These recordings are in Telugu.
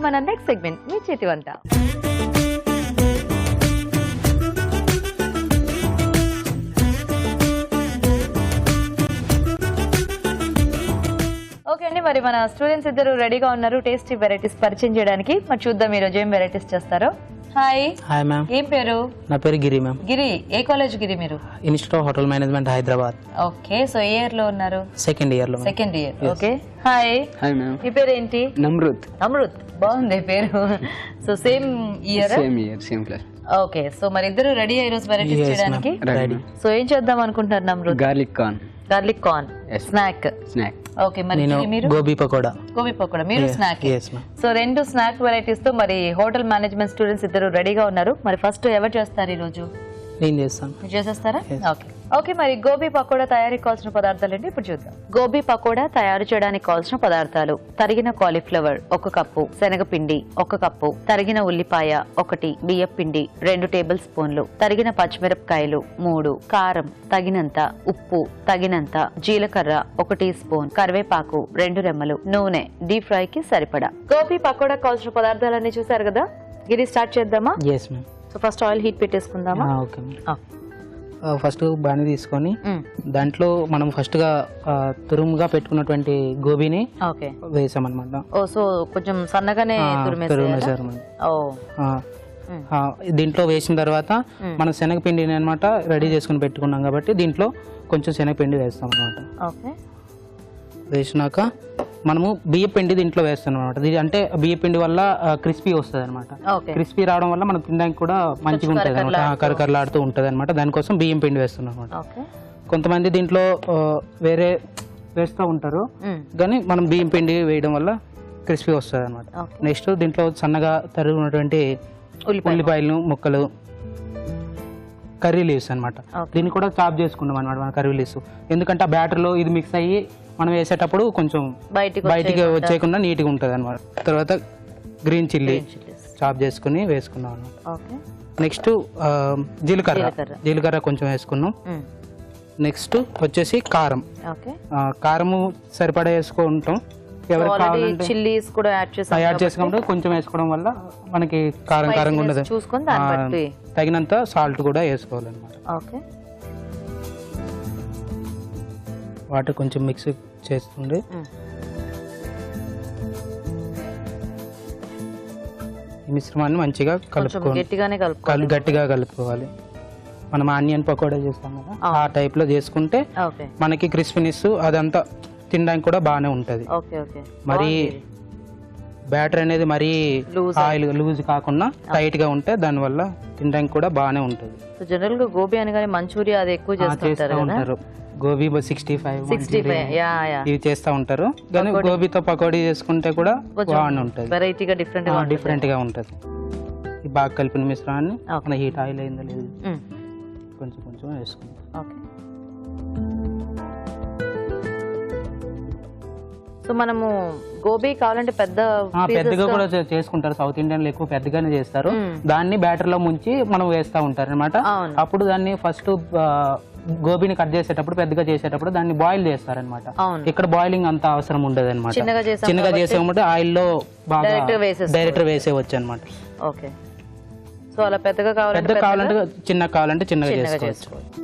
మన నెక్స్ట్ సెగ్మెంట్ మీ చేతి వంట. ఓకే అండి, మరి మన స్టూడెంట్స్ ఇద్దరు రెడీగా ఉన్నారు టేస్టీ వెరైటీస్ పరిచయం చేయడానికి. మరి చూద్దాం ఈరోజు ఏం వెరైటీస్ చేస్తారో. హాయ్. Hi ma'am. ఏం పేరు? నా పేరు గిరి మ్యామ్. గిరి, ఏ కాలేజ్ గిరి మీరు? Institute of Hotel Management Hyderabad. Okay, so ఏ ఇయర్ లో ఉన్నారు? సెకండ్ ఇయర్ లో. Second year. Okay. Hi. Hi ma'am. మీ పేరు ఏంటి? నమ్రత్. అమృత్, బాగుంది పేరు. So same year? Same year, same class. Okay, so మరి ఇద్దరు రెడీ ఈ రోజు వెరైటీస్ చేయడానికి. రెడీ. సో ఏం చేద్దాం అనుకుంటున్నారు Namrat? Garlic corn. Garlic corn snack. Snack. Okay, మరి మీరు? గోబీ పకోడా. గోబీ పకోడా, మీరు స్నాక్. సో రెండు స్నాక్ వెరైటీస్ తో మరి హోటల్ మేనేజ్మెంట్ స్టూడెంట్స్ ఇద్దరు రెడీగా ఉన్నారు. మరి ఫస్ట్ ఎవరు చేస్తారు ఈ రోజు? నేను చేస్తాను. మీరు చేసేస్తారా? ఓకే. ఓకే, మరి గోబీ పకోడా తయారీకి కావాల్సిన పదార్థాలు ఏంటి ఇప్పుడు చూద్దాం. గోబీ పకోడా తయారు చేయడానికి కావాల్సిన పదార్థాలు: తరిగిన కాలీఫ్లవర్ 1 కప్పు, శనగపిండి 1 కప్పు, తరిగిన ఉల్లిపాయ 1, బియ్యం పిండి 2 టేబుల్ స్పూన్లు, తరిగిన పచ్చిమిరపకాయలు 3, కారం తగినంత, ఉప్పు తగినంత, జీలకర్ర 1 టీ స్పూన్, కరివేపాకు 2 రెమ్మలు, నూనె డీప్ ఫ్రై కి సరిపడా. గోబీ పకోడా కావాల్సిన పదార్థాలన్నీ చూసారు కదా. గిరి, స్టార్ట్ చేద్దామా? Yes ma'am. So first oil heat పెట్టేసుకుందామా? Okay ma'am. ఫస్ట్ బాణీ తీసుకొని దాంట్లో మనం ఫస్ట్ గా తురుముగా పెట్టుకున్నటువంటి గోబీని వేసామన్నమాట. ఓ, సో కొంచెం సన్నగానే తురిమేసారు. దీంట్లో వేసిన తర్వాత మనం శనగపిండిని అనమాట రెడీ చేసుకుని పెట్టుకున్నాం కాబట్టి దీంట్లో కొంచెం శనగపిండి వేస్తాం అనమాట. వేసినాక మనము బియ్య పిండి దీంట్లో వేస్తాం అనమాట. అంటే బియ్య పిండి వల్ల క్రిస్పీ వస్తుంది అనమాట. క్రిస్పీ రావడం వల్ల మనం తినడానికి కూడా మంచిగా ఉంటుంది అనమాట, కరకరలాడుతూ ఉంటుంది అనమాట. దానికోసం బియ్యం పిండి వేస్తున్నాం అనమాట. కొంతమంది దీంట్లో వేరే వేస్తూ ఉంటారు, కానీ మనం బియ్యం పిండి వేయడం వల్ల క్రిస్పీ వస్తుంది అనమాట. నెక్స్ట్ దీంట్లో సన్నగా తరుగున్నటువంటి ఉల్లిపాయలు ముక్కలు, కర్రీ లీవ్స్ అనమాట. దీన్ని కూడా చాప్ చేసుకున్నాం అనమాట మన కర్రీ లీవ్స్. ఎందుకంటే ఆ బ్యాటర్లో ఇది మిక్స్ అయ్యి మనం వేసేటప్పుడు కొంచెం బయటికి వచ్చేయకుండా నీట్గా ఉంటుంది అనమాట. తర్వాత గ్రీన్ చిల్లీ చాప్ చేసుకుని వేసుకున్నాం అనమాట. నెక్స్ట్ జీలకర్ర కొంచెం వేసుకున్నాం. నెక్స్ట్ వచ్చేసి కారం. కారము సరిపడా వేసుకుంటాం. ఎవరికి కావాలంటే చిల్లీస్ కూడా యాడ్ చేసుకుంటే కొంచెం వేసుకోవడం వల్ల మనకి కారంగా ఉండదు. తగినంత సాల్ట్ కూడా వేసుకోవాలన్నమాట. వాటర్ కొంచెం మిక్స్ చేస్తుండే ఈ మిశ్రమాన్ని మంచిగా కలుపుకోవాలి, గట్టిగా కలుపుకోవాలి. మనం ఆనియన్ పకోడా చేస్తాం కదా, ఆ టైప్ లో చేసుకుంటే మనకి క్రిస్పీనెస్ అదంతా తినడానికి కూడా బాగానే ఉంటది. మరి బ్యాటర్ అనేది మరీ ఆయిల్ లూజ్ కాకుండా టైట్ గా ఉంటే దాని వల్ల తినడానికి కూడా బాగానే ఉంటది. జనరల్ గా గోబీ అనగానే మంచూరియా అది ఎక్కువ చేస్తూ ఉంటారు. గోబీ 65 ఇవి చేస్తూ ఉంటారు, కానీ గోబీతో పకోడీ చేసుకుంటే కూడా బాగానే ఉంటది, వెరైటీగా డిఫరెంట్ గా ఉంటది. ఈ బాగా కలిపిన మిశ్రమాన్ని మన హీట్ ఆయిల్ అయిందో లేదు కొంచెం కొంచెం వేసుకుంటాం. సో మనము గోబీ కావాలంటే పెద్దగా కూడా చేసుకుంటారు. సౌత్ ఇండియన్ ఎక్కువ పెద్దగానే చేస్తారు. దాన్ని బ్యాటర్ లో ముంచి మనం వేస్తా ఉంటారు అనమాట. అప్పుడు దాన్ని ఫస్ట్ గోబీని కట్ చేసేటప్పుడు పెద్దగా చేసేటప్పుడు దాన్ని బాయిల్ చేస్తారనమాట. ఇక్కడ బాయిలింగ్ అంత అవసరం ఉండదు అనమాట. చిన్నగా చేసేమంటే ఆయిల్ లో బాగా డైరెక్ట్ వేసేవచ్చు అనమాట. ఓకే, సో అలా పెద్దగా కావాలంటే చిన్నగా చేసుకోవచ్చు.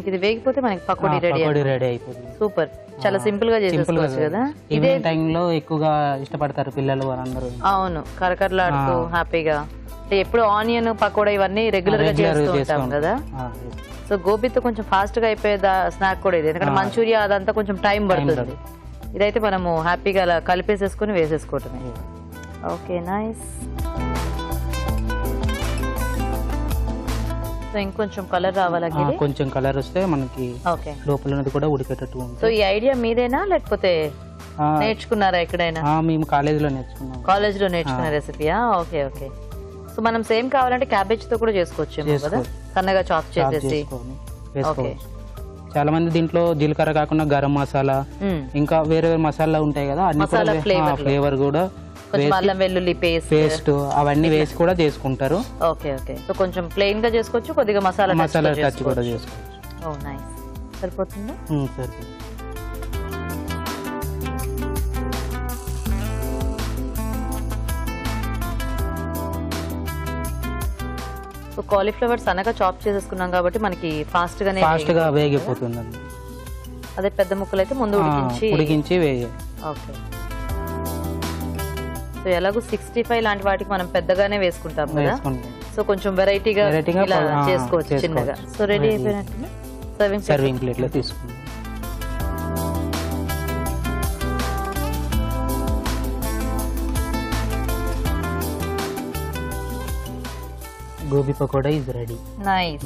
ఇది వేగిపోతే మనకి పకోడీ రెడీ సూపర్, చాలా సింపుల్ గా చేసేసుకోవచ్చు కదా. ఇదే టైంలో ఎక్కువగా ఇష్టపడతారు పిల్లలు అందరూ. అవును, కరకరలాడుతూ హ్యాపీగా. ఎప్పుడు ఆనియన్ పకోడా ఇవన్నీ రెగ్యులర్ గా చేస్తూ ఉంటాం కదా. సో గోబీతో కొంచెం ఫాస్ట్ గా అయిపోయే స్నాక్ కూడా ఇది, ఎందుకంటే మంచూరియా అదంతా కొంచెం టైం పడుతుంది. ఇదైతే మనము హ్యాపీగా అలా కలిపేసేసుకుని వేసేసుకోవటమే. Okay, nice. సో ఇంకొంచెం కలర్ రావాలా? కొంచెం కలర్ వస్తే మనకి లోపల కూడా ఉడికేటట్టు ఉంటుంది. సో ఈ ఐడియా మీదేనా లేకపోతే నేర్చుకున్నారా ఎక్కడైనా? మేము కాలేజీలో నేర్చుకున్నాం. కాలేజీలో నేర్చుకున్న రెసిపీయా? Okay okay. సో మనం సేమ్ కావాలంటే క్యాబేజ్ తో కూడా చేసుకోవచ్చు కదా, సన్నగా చాప్ చేసేసి. చాలా మంది దీంట్లో జీలకర్ర కాకుండా గరం మసాలా ఇంకా వేరే వేరే మసాలా ఉంటాయి కదా, అన్ని ఫ్లేవర్ కూడా కొంచెం అల్లం వెల్లుల్లి పేస్ట్ అవన్నీ వేసి కూడా చేసుకుంటారు. Okay okay. సో కొంచెం ప్లెయిన్ గా చేసుకోవచ్చు, కొద్దిగా మసాలా టచ్ కూడా చేసుకోవచ్చు. ఓ నైస్. సరిపోతుందా? సరిపోతుంది. సో కాలీఫ్లవర్ సన్నగా చాప్ చేసేసుకున్నాం కాబట్టి మనకి ఫాస్ట్ గా వేగిపోతుందండి. అదే పెద్ద ముక్కలు అయితే ముందు ఉడికించి వేయాలి. ఓకే. సో ఎలాగో 65 లాంటి వాటికి మనం పెద్దగానే వేసుకుంటాం కదా, సో కొంచెం వెరైటీగా ఇలా చేసుకోవచ్చు చిన్నగా. సో రెడీ అయిపోయినట్టు సర్వింగ్ ప్లేట్ లో తీసుకుంటాం. Gobi pakoda is ready. Nice.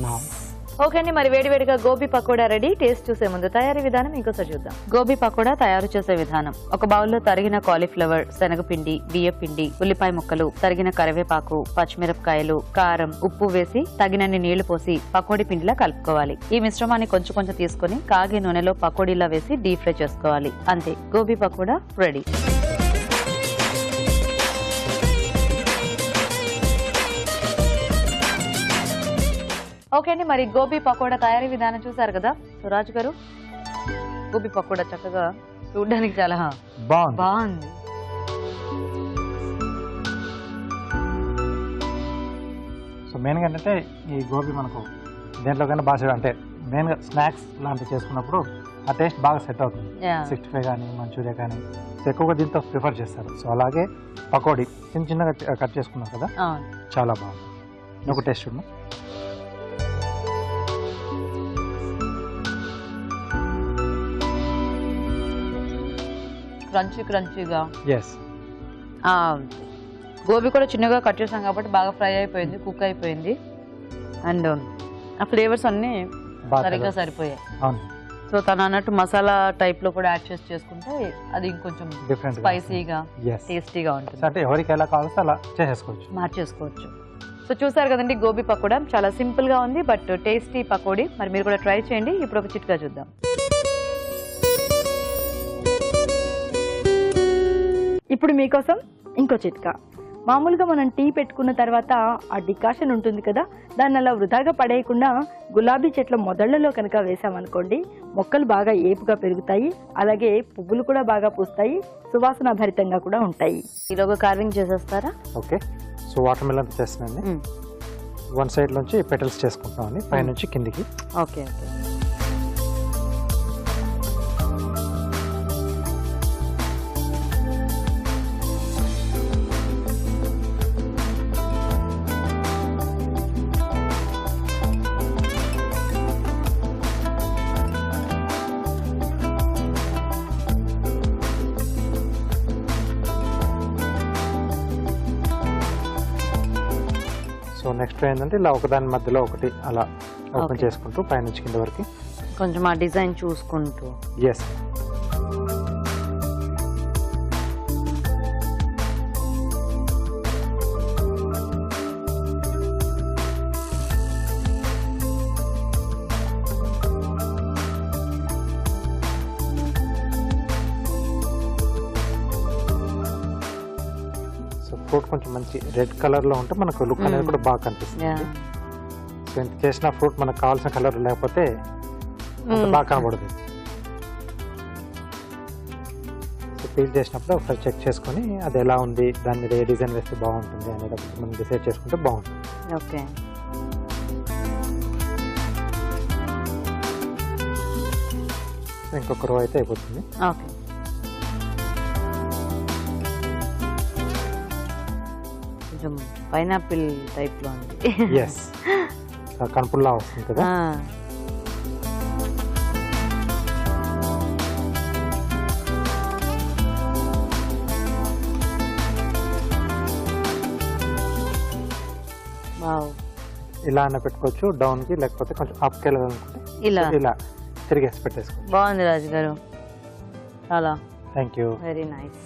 Okay అండి, మరి వేడివేడిగా గోబీ పకోడా రెడీ. టేస్ట్ చూసే ముందు తయారీ విధానం ఇంకోసారి చూద్దాం. గోబీ పకోడా తయారు చేసే విధానం: ఒక బౌల్లో తరిగిన కాలీఫ్లవర్, శనగపిండి, బియ్యపిండి, ఉల్లిపాయ ముక్కలు, తరిగిన కరివేపాకు, పచ్చిమిరపకాయలు, కారం, ఉప్పు వేసి తగినన్ని నీళ్లు పోసి పకోడీ పిండిలా కలుపుకోవాలి. ఈ మిశ్రమాన్ని కొంచెం కొంచెం తీసుకుని కాగే నూనెలో పకోడీలా వేసి డీప్ ఫ్రై చేసుకోవాలి. అంతే, గోబీ పకోడా రెడీ. ఓకే అండి, మరి గోబీ పకోడా తయారీ విధానం చూసారు కదా. సో రాజు గారు, గోబీ పకోడా చక్కగా చూడడానికి చాలా బాగుంది. సో మెయిన్గా ఏంటంటే ఈ గోబీ మనకు దేంట్లో కన్నా బాగా అంటే మెయిన్గా స్నాక్స్ లాంటివి చేసుకున్నప్పుడు ఆ టేస్ట్ బాగా సెట్ అవుతుంది. 65 కానీ మంచూరియా కానీ ఎక్కువగా దీంతో ప్రిఫర్ చేస్తారు. సో అలాగే పకోడీ చిన్న చిన్నగా కట్ చేసుకున్నాం కదా, చాలా బాగుంది. ఒక టేస్ట్ ఉన్నా క్రంచీగా. ఎస్, గోబీ కూడా చిన్నగా కట్ చేసాం కాబట్టి బాగా ఫ్రై అయిపోయింది, కుక్ అయిపోయింది. అండ్ ఆ ఫ్లేవర్స్ అన్నీ సరిగ్గా సరిపోయాయి. సో తను అన్నట్టు మసాలా టైప్ లో కూడా యాడ్ చేసుకుంటే అది ఇంకొంచెం స్పైసీగా టేస్టీగా ఉంటుంది. అంటే ఎవరికి ఎలా కావాలో అలా మార్చేసుకోవచ్చు. సో చూసారు కదండి, గోబీ పకోడా చాలా సింపుల్ గా ఉంది, బట్ టేస్టీ పకోడీ. మరి మీరు కూడా ట్రై చేయండి. ఇప్పుడు ఒక చిట్కా చూద్దాం. ఇప్పుడు మీకోసం ఇంకో చిట్కా. మామూలుగా మనం టీ పెట్టుకున్న తర్వాత ఆ డికాషన్ ఉంటుంది కదా, దాన్ని అలా వృధాగా పడేయకుండా గులాబీ చెట్ల మొదళ్లలో కనుక వేసామనుకోండి, మొక్కలు బాగా ఏపుగా పెరుగుతాయి, అలాగే పువ్వులు కూడా బాగా పూస్తాయి, సువాసన భరితంగా కూడా ఉంటాయి. ఈలోగా కార్వింగ్ చేసేస్తారా? ఓకే. సో వాటర్ మిలన్ చేస్తున్నాండి. వన్ సైడ్ నుంచి పెటల్స్ చేసుకుంటామండి, పై నుంచి కిందికి. Okay okay. సో నెక్స్ట్ ఏంటంటే ఇలా ఒకదాని మధ్యలో ఒకటి అలా ఓపెన్ చేసుకుంటూ పైనుంచి కింద వరకు కొంచెం ఆ డిజైన్ చూసుకుంటూ. ఎస్. ఫ్రూట్ కొంచెం మంచి రెడ్ కలర్ లో ఉంటే మనకు లుక్ అనేది కూడా బాగా కనిపిస్తుంది. సో ఎంత చేసిన ఫ్రూట్ మనకు కావాల్సిన కలర్ లేకపోతే బాగా కనబడదు. సో పీల్ చేసినప్పుడు ఒకసారి చెక్ చేసుకొని అది ఎలా ఉంది, దాని మీద ఏ డిజైన్ వేస్తే బాగుంటుంది అనేది మనం డిసైడ్ చేసుకుంటే బాగుంటుంది. ఓకే. ఇంకొక రో అయితే అయిపోతుంది. ఓకే. పైనాపిల్ టైప్ లో ఉంది. ఎస్, కనుపుల్లా వస్తుంది కదా. ఇలా అన్న పెట్టుకోవచ్చు డౌన్ కి, లేకపోతే కొంచెం అప్ కి వెళ్ళాలనుకుంటే ఇలా తిరిగేసి పెట్టేసుకోవచ్చు. బాగుంది రాజు గారు, చాలా థ్యాంక్ యూ. Very nice.